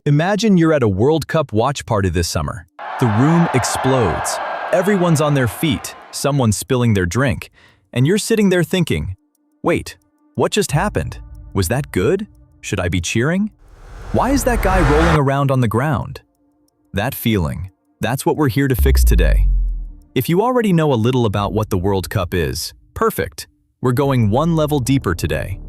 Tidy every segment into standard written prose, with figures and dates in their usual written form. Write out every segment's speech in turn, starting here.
Imagine you're at a World Cup watch party this summer. The room explodes. Everyone's on their feet, someone's spilling their drink, and you're sitting there thinking, wait, what just happened? Was that good? Should I be cheering? Why is that guy rolling around on the ground? That feeling, that's what we're here to fix today. If you already know a little about what the World Cup is, perfect. We're going one level deeper today.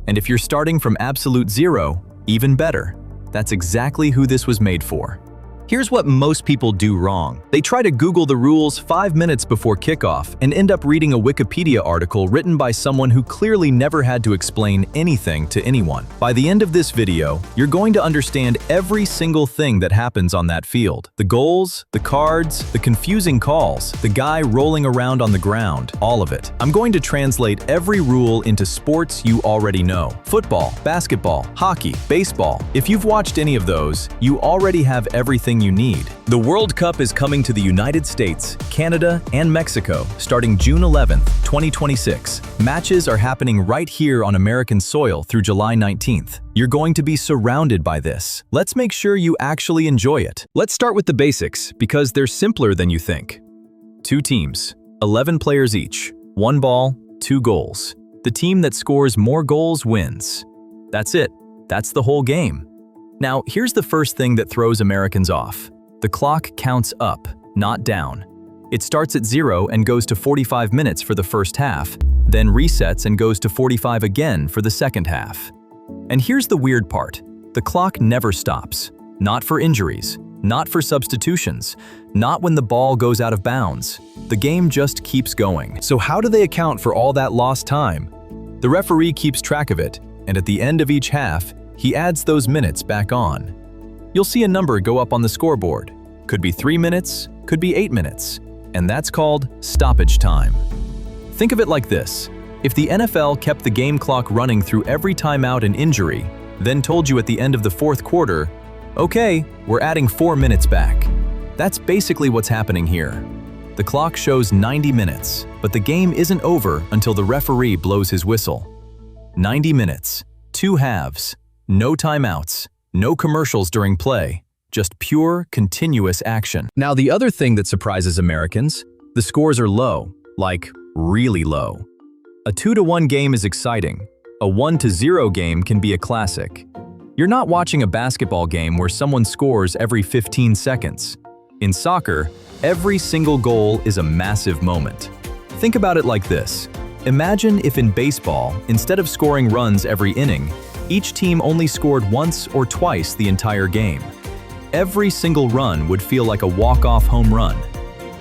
And if you're starting from absolute zero, even better. That's exactly who this was made for. Here's what most people do wrong. They try to Google the rules 5 minutes before kickoff and end up reading a Wikipedia article written by someone who clearly never had to explain anything to anyone. By the end of this video, you're going to understand every single thing that happens on that field. The goals, the cards, the confusing calls, the guy rolling around on the ground, all of it. I'm going to translate every rule into sports you already know. Football, basketball, hockey, baseball. If you've watched any of those, you already have everything you need. The World Cup is coming to the United States, Canada, and Mexico starting June 11th, 2026. Matches are happening right here on American soil through July 19th. You're going to be surrounded by this. Let's make sure you actually enjoy it. Let's start with the basics, because they're simpler than you think. 2 teams, 11 players each, 1 ball, 2 goals. The team that scores more goals wins. That's it. That's the whole game. Now, here's the first thing that throws Americans off. The clock counts up, not down. It starts at 0 and goes to 45 minutes for the first half, then resets and goes to 45 again for the second half. And here's the weird part. The clock never stops. Not for injuries, not for substitutions, not when the ball goes out of bounds. The game just keeps going. So how do they account for all that lost time? The referee keeps track of it, and at the end of each half, he adds those minutes back on. You'll see a number go up on the scoreboard. Could be 3 minutes, could be 8 minutes, and that's called stoppage time. Think of it like this. If the NFL kept the game clock running through every timeout and injury, then told you at the end of the 4th quarter, okay, we're adding 4 minutes back. That's basically what's happening here. The clock shows 90 minutes, but the game isn't over until the referee blows his whistle. 90 minutes, 2 halves. No timeouts, no commercials during play, just pure, continuous action. Now, the other thing that surprises Americans, the scores are low, like really low. A 2-1 game is exciting. A 1-0 game can be a classic. You're not watching a basketball game where someone scores every 15 seconds. In soccer, every single goal is a massive moment. Think about it like this. Imagine if in baseball, instead of scoring runs every inning, each team only scored once or twice the entire game. Every single run would feel like a walk-off home run.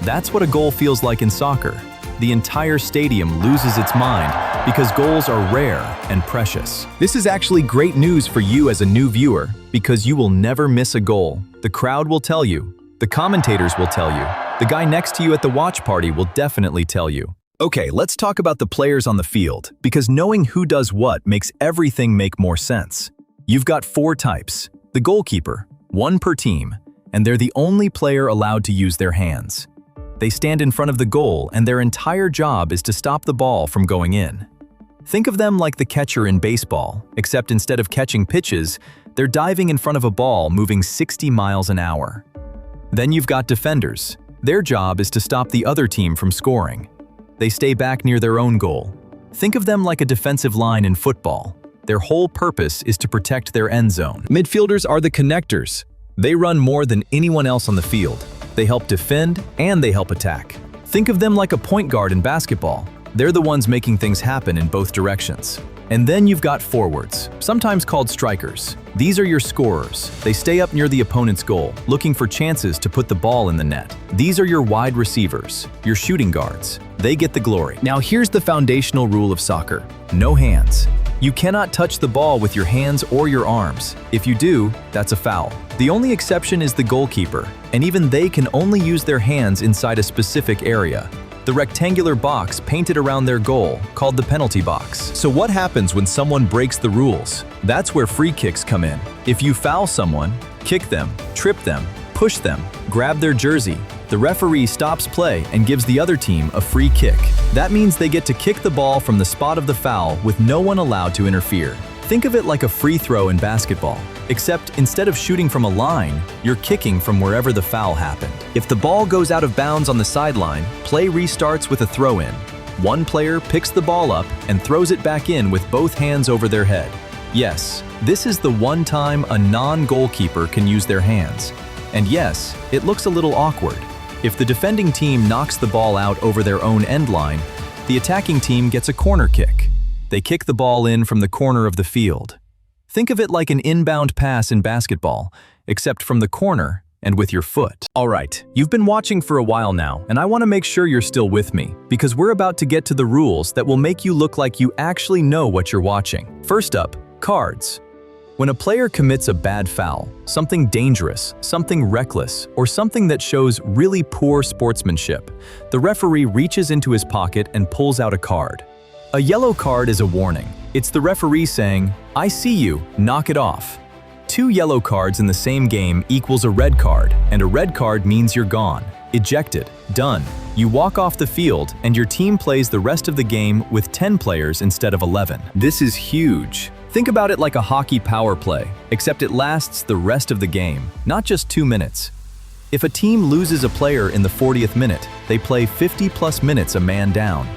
That's what a goal feels like in soccer. The entire stadium loses its mind because goals are rare and precious. This is actually great news for you as a new viewer because you will never miss a goal. The crowd will tell you. The commentators will tell you. The guy next to you at the watch party will definitely tell you. Okay, let's talk about the players on the field, because knowing who does what makes everything make more sense. You've got 4 types. The goalkeeper, 1 per team, and they're the only player allowed to use their hands. They stand in front of the goal, and their entire job is to stop the ball from going in. Think of them like the catcher in baseball, except instead of catching pitches, they're diving in front of a ball moving 60 miles an hour. Then you've got defenders. Their job is to stop the other team from scoring. They stay back near their own goal. Think of them like a defensive line in football. Their whole purpose is to protect their end zone. Midfielders are the connectors. They run more than anyone else on the field. They help defend and they help attack. Think of them like a point guard in basketball. They're the ones making things happen in both directions. And then you've got forwards, sometimes called strikers. These are your scorers. They stay up near the opponent's goal, looking for chances to put the ball in the net. These are your wide receivers, your shooting guards. They get the glory. Now here's the foundational rule of soccer. No hands. You cannot touch the ball with your hands or your arms. If you do, that's a foul. The only exception is the goalkeeper, and even they can only use their hands inside a specific area. The rectangular box painted around their goal, called the penalty box. So what happens when someone breaks the rules? That's where free kicks come in. If you foul someone, kick them, trip them, push them, grab their jersey, the referee stops play and gives the other team a free kick. That means they get to kick the ball from the spot of the foul with no one allowed to interfere. Think of it like a free throw in basketball, except instead of shooting from a line, you're kicking from wherever the foul happened. If the ball goes out of bounds on the sideline, play restarts with a throw-in. One player picks the ball up and throws it back in with both hands over their head. Yes, this is the one time a non-goalkeeper can use their hands. And yes, it looks a little awkward. If the defending team knocks the ball out over their own end line, the attacking team gets a corner kick. They kick the ball in from the corner of the field. Think of it like an inbound pass in basketball, except from the corner and with your foot. All right, you've been watching for a while now, and I want to make sure you're still with me, because we're about to get to the rules that will make you look like you actually know what you're watching. First up, cards. When a player commits a bad foul, something dangerous, something reckless, or something that shows really poor sportsmanship, the referee reaches into his pocket and pulls out a card. A yellow card is a warning. It's the referee saying, "I see you, knock it off." 2 yellow cards in the same game equals a red card, and a red card means you're gone, ejected, done. You walk off the field, and your team plays the rest of the game with 10 players instead of 11. This is huge. Think about it like a hockey power play, except it lasts the rest of the game, not just 2 minutes. If a team loses a player in the 40th minute, they play 50+ minutes a man down.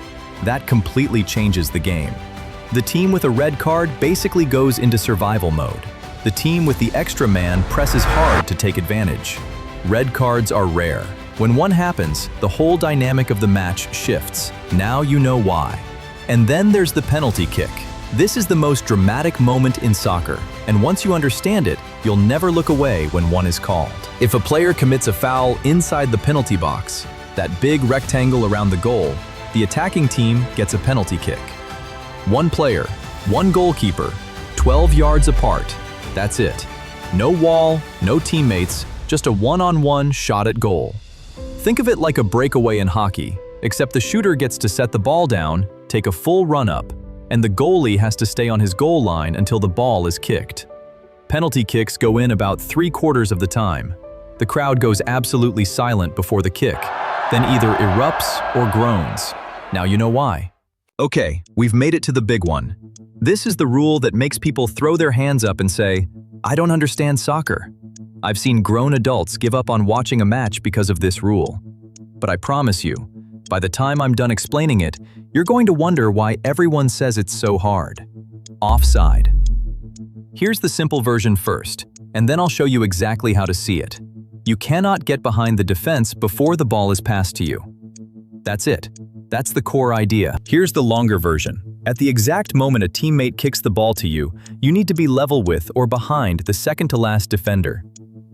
That completely changes the game. The team with a red card basically goes into survival mode. The team with the extra man presses hard to take advantage. Red cards are rare. When one happens, the whole dynamic of the match shifts. Now you know why. And then there's the penalty kick. This is the most dramatic moment in soccer, and once you understand it, you'll never look away when one is called. If a player commits a foul inside the penalty box, that big rectangle around the goal, the attacking team gets a penalty kick. One player, one goalkeeper, 12 yards apart. That's it. No wall, no teammates, just a one-on-one shot at goal. Think of it like a breakaway in hockey, except the shooter gets to set the ball down, take a full run-up, and the goalie has to stay on his goal line until the ball is kicked. Penalty kicks go in about 3/4 of the time. The crowd goes absolutely silent before the kick, then either erupts or groans. Now you know why. Okay, we've made it to the big one. This is the rule that makes people throw their hands up and say, "I don't understand soccer." I've seen grown adults give up on watching a match because of this rule. But I promise you, by the time I'm done explaining it, you're going to wonder why everyone says it's so hard. Offside. Here's the simple version first, and then I'll show you exactly how to see it. You cannot get behind the defense before the ball is passed to you. That's it. That's the core idea. Here's the longer version. At the exact moment a teammate kicks the ball to you, you need to be level with or behind the second-to-last defender.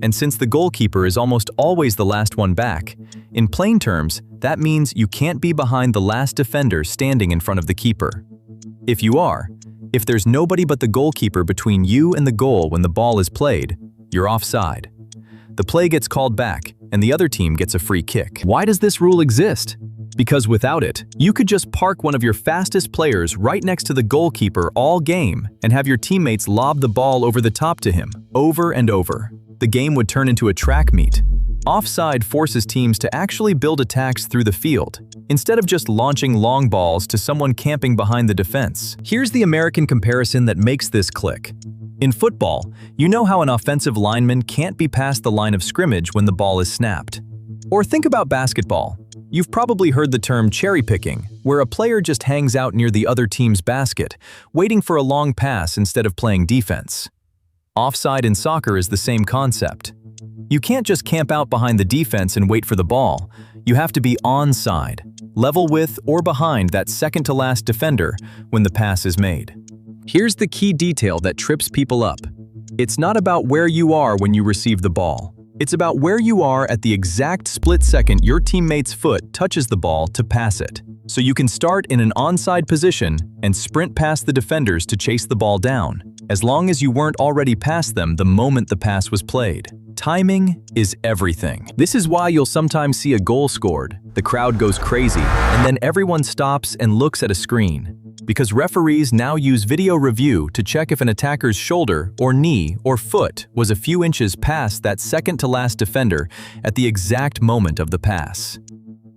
And since the goalkeeper is almost always the last one back, in plain terms, that means you can't be behind the last defender standing in front of the keeper. If you are, if there's nobody but the goalkeeper between you and the goal when the ball is played, you're offside. The play gets called back, and the other team gets a free kick. Why does this rule exist? Because without it, you could just park one of your fastest players right next to the goalkeeper all game and have your teammates lob the ball over the top to him, over and over. The game would turn into a track meet. Offside forces teams to actually build attacks through the field, instead of just launching long balls to someone camping behind the defense. Here's the American comparison that makes this click. In football, you know how an offensive lineman can't be past the line of scrimmage when the ball is snapped. Or think about basketball. You've probably heard the term cherry picking, where a player just hangs out near the other team's basket, waiting for a long pass instead of playing defense. Offside in soccer is the same concept. You can't just camp out behind the defense and wait for the ball. You have to be onside, level with or behind that second-to-last defender when the pass is made. Here's the key detail that trips people up. It's not about where you are when you receive the ball. It's about where you are at the exact split second your teammate's foot touches the ball to pass it. So you can start in an onside position and sprint past the defenders to chase the ball down, as long as you weren't already past them the moment the pass was played. Timing is everything. This is why you'll sometimes see a goal scored, the crowd goes crazy, and then everyone stops and looks at a screen. Because referees now use video review to check if an attacker's shoulder or knee or foot was a few inches past that second-to-last defender at the exact moment of the pass.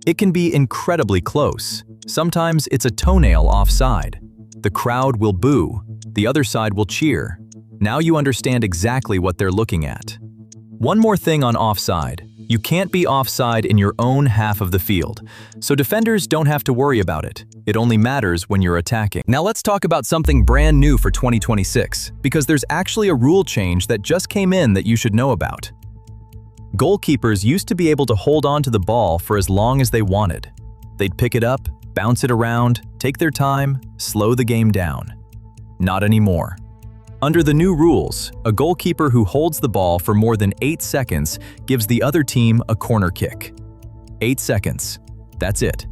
It can be incredibly close. Sometimes it's a toenail offside. The crowd will boo. the other side will cheer. Now you understand exactly what they're looking at. One more thing on offside. You can't be offside in your own half of the field, so defenders don't have to worry about it. It only matters when you're attacking. Now let's talk about something brand new for 2026, because there's actually a rule change that just came in that you should know about. Goalkeepers used to be able to hold on to the ball for as long as they wanted. They'd pick it up, bounce it around, take their time, slow the game down. Not anymore. Under the new rules, a goalkeeper who holds the ball for more than 8 seconds gives the other team a corner kick. 8 seconds. That's it.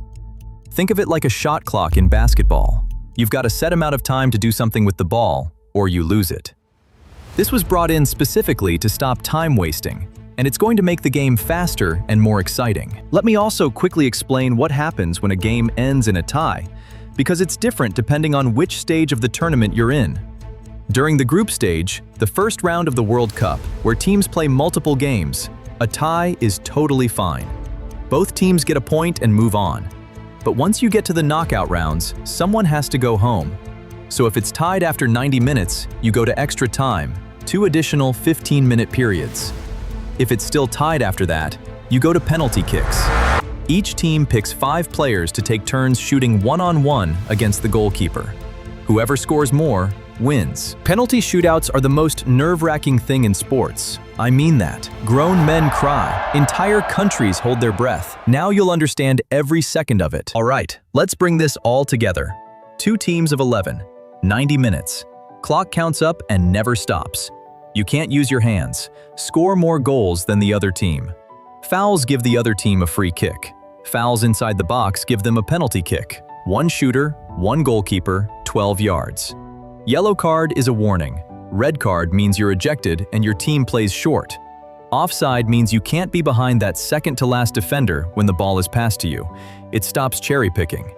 Think of it like a shot clock in basketball. You've got a set amount of time to do something with the ball, or you lose it. This was brought in specifically to stop time wasting, and it's going to make the game faster and more exciting. Let me also quickly explain what happens when a game ends in a tie, because it's different depending on which stage of the tournament you're in. During the group stage, the first round of the World Cup, where teams play multiple games, a tie is totally fine. Both teams get a point and move on. But once you get to the knockout rounds, someone has to go home. So if it's tied after 90 minutes, you go to extra time, 2 additional 15-minute periods. If it's still tied after that, you go to penalty kicks. Each team picks 5 players to take turns shooting one-on-one against the goalkeeper. Whoever scores more wins. Penalty shootouts are the most nerve-wracking thing in sports. I mean that. Grown men cry. Entire countries hold their breath. Now you'll understand every second of it. All right, let's bring this all together. 2 teams of 11, 90 minutes. Clock counts up and never stops. You can't use your hands. Score more goals than the other team. Fouls give the other team a free kick. Fouls inside the box give them a penalty kick. 1 shooter, 1 goalkeeper, 12 yards. Yellow card is a warning. Red card means you're ejected and your team plays short. Offside means you can't be behind that second-to-last defender when the ball is passed to you. It stops cherry-picking.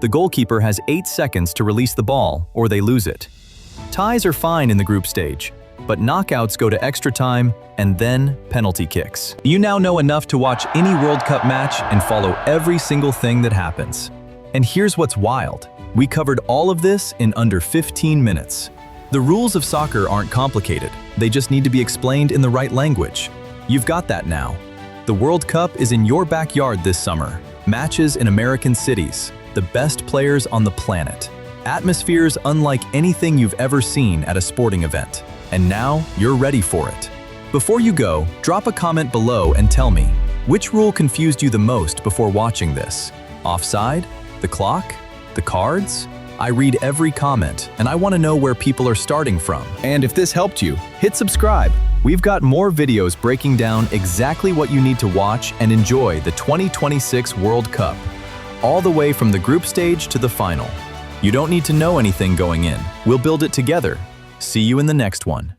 The goalkeeper has 8 seconds to release the ball or they lose it. Ties are fine in the group stage, but knockouts go to extra time and then penalty kicks. You now know enough to watch any World Cup match and follow every single thing that happens. And here's what's wild. We covered all of this in under 15 minutes. The rules of soccer aren't complicated. They just need to be explained in the right language. You've got that now. The World Cup is in your backyard this summer. Matches in American cities. The best players on the planet. Atmospheres unlike anything you've ever seen at a sporting event. And now you're ready for it. Before you go, drop a comment below and tell me, which rule confused you the most before watching this? Offside? The clock? The cards? I read every comment, and I want to know where people are starting from. And if this helped you, hit subscribe. We've got more videos breaking down exactly what you need to watch and enjoy the 2026 World Cup, all the way from the group stage to the final. You don't need to know anything going in. We'll build it together. See you in the next one.